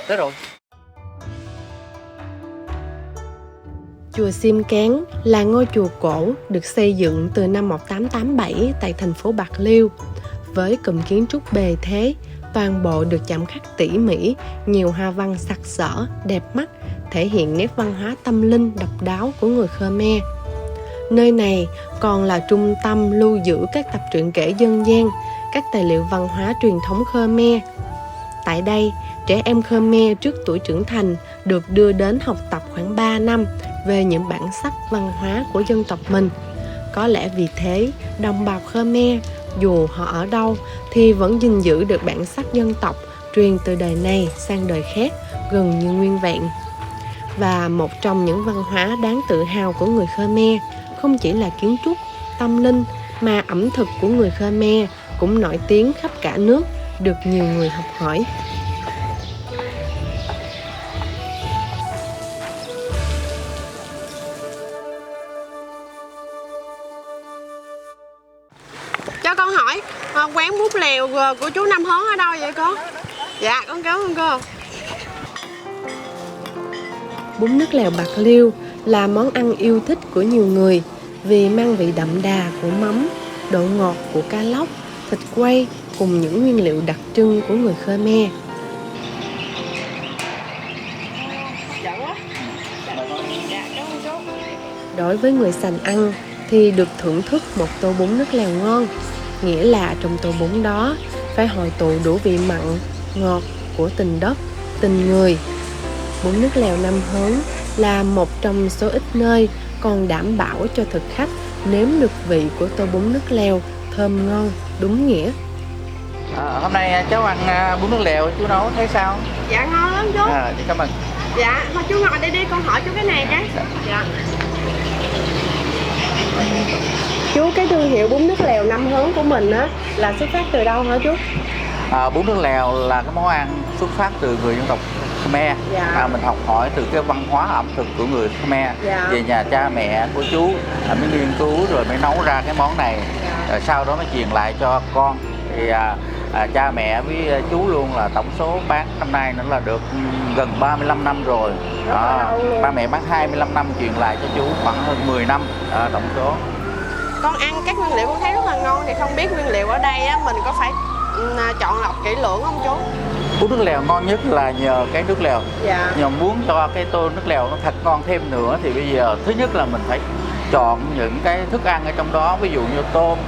Tới rồi. Chùa Sim Cán là ngôi chùa cổ được xây dựng từ năm 1887 tại thành phố Bạc Liêu. Với cụm kiến trúc bề thế, toàn bộ được chạm khắc tỉ mỉ, nhiều hoa văn sặc sỡ, đẹp mắt, thể hiện nét văn hóa tâm linh độc đáo của người Khmer. Nơi này còn là trung tâm lưu giữ các tập truyện kể dân gian, các tài liệu văn hóa truyền thống Khmer. Tại đây, trẻ em Khmer trước tuổi trưởng thành được đưa đến học tập khoảng 3 năm về những bản sắc văn hóa của dân tộc mình. Có lẽ vì thế, đồng bào Khmer, dù họ ở đâu thì vẫn gìn giữ được bản sắc dân tộc truyền từ đời này sang đời khác gần như nguyên vẹn. Và một trong những văn hóa đáng tự hào của người Khmer không chỉ là kiến trúc, tâm linh mà ẩm thực của người Khmer cũng nổi tiếng khắp cả nước, được nhiều người học hỏi. Cho con hỏi, quán bún lèo của chú Năm Hớn ở đâu vậy cô? Dạ, con cảm ơn cô. Bún nước lèo Bạc Liêu là món ăn yêu thích của nhiều người vì mang vị đậm đà của mắm, độ ngọt của cá lóc, thịt quay cùng những nguyên liệu đặc trưng của người Khmer. Đối với người sành ăn thì được thưởng thức một tô bún nước lèo ngon, nghĩa là trong tô bún đó phải hội tụ đủ vị mặn, ngọt của tình đất, tình người. Bún nước lèo Năm Hớn là một trong số ít nơi còn đảm bảo cho thực khách nếm được vị của tô bún nước lèo thơm ngon đúng nghĩa. Hôm nay cháu ăn bún nước lèo chú nấu thấy sao? Dạ ngon lắm chú. Cảm ơn. Dạ, mà chú ngồi đây đi, con hỏi chú cái này cái. Dạ. Chú, cái thương hiệu bún nước lèo Năm Hớn của mình á là xuất phát từ đâu hả chú? Bún nước lèo là cái món ăn xuất phát từ người dân tộc Khmer. Mình học hỏi từ cái văn hóa ẩm thực của người Khmer. Về nhà cha mẹ của chú mới nghiên cứu rồi mới nấu ra cái món này. Rồi sau đó mới truyền lại cho con. Thì cha mẹ với chú luôn là tổng số bán năm nay nữa là được gần 35 năm rồi. Ba mẹ bán 25 năm, truyền lại cho chú khoảng hơn 10 năm tổng số. Con ăn các nguyên liệu con thấy rất là ngon, thì không biết nguyên liệu ở đây á mình có phải chọn lọc kỹ lưỡng không chú? Bún nước lèo ngon nhất là nhờ cái nước lèo. Nhưng muốn cho cái tô nước lèo nó thật ngon thêm nữa thì bây giờ thứ nhất là mình phải chọn những cái thức ăn ở trong đó, ví dụ như tôm,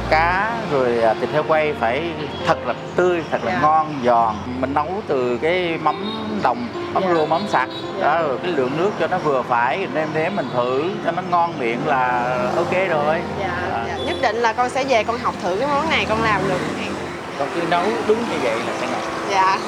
cá, rồi thịt heo quay phải thật là tươi, thật là ngon, giòn. Mình nấu từ cái mắm đồng, mắm rô, mắm sặc đó, rồi cái lượng nước cho nó vừa phải, nêm mình thử cho nó ngon miệng là ok rồi. Nhất định là con sẽ về con học thử cái món này, con làm được. Con cứ nấu đúng như vậy là sẽ ngon. Dạ.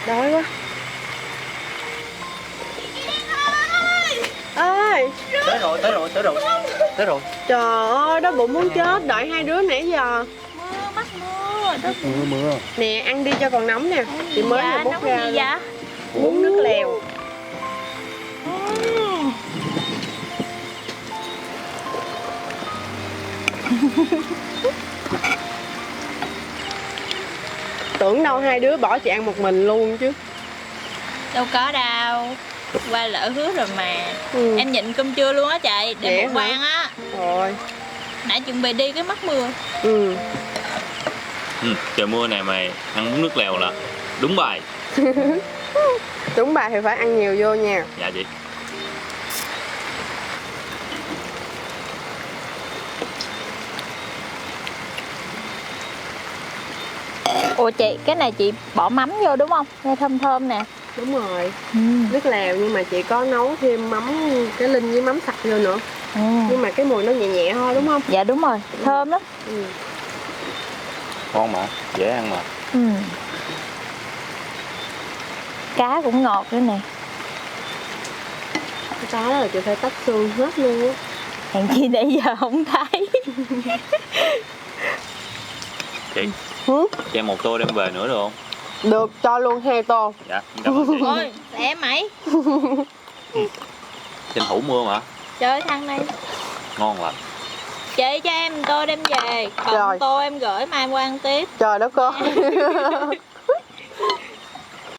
Đói quá. Ơi, Tới rồi. trời ơi, đói bụng muốn chết. Đợi hai đứa nãy giờ. Mưa, mắc mưa. Mưa. Nè, ăn đi cho còn nóng nè. Chị mới Dạ, vừa bút nấu ra. gì vậy? Bún nước lèo. Tưởng đâu hai đứa bỏ chị ăn một mình luôn chứ. Đâu có đâu. Qua lỡ hứa rồi mà. Ừ. Em nhịn cơm trưa luôn á chị. Vậy Để một hả? quan á. Rồi. Nãy chuẩn bị đi cái mắc mưa. Ừ. Trời mưa này mày ăn bún nước lèo là đúng bài. Đúng bà thì phải ăn nhiều vô nha. Dạ chị. Ủa chị, cái này chị bỏ mắm vô đúng không? Nghe thơm thơm nè. Đúng rồi. Nước lèo nhưng mà chị có nấu thêm mắm cái linh với mắm sặc vô nữa. Nhưng mà cái mùi nó nhẹ nhẹ thôi đúng không? Dạ đúng rồi, thơm lắm. Ừ. Ngon mà, dễ ăn mà. Cá cũng ngọt nữa nè. Cái cá đó là chị phải tách xương hết luôn á. Hèn chi nãy giờ không thấy. Chị, Hử? cho em một tô đem về nữa được không? Được, cho luôn 2 tô. Dạ, cảm ơn chị. Ôi, lẹ mày. Tranh thủ mưa mà. Chơi thằng này. Ngon lành. Chị cho em tô đem về. Còn Rồi. tô em gửi mai em qua ăn tiếp. Trời đất ơi.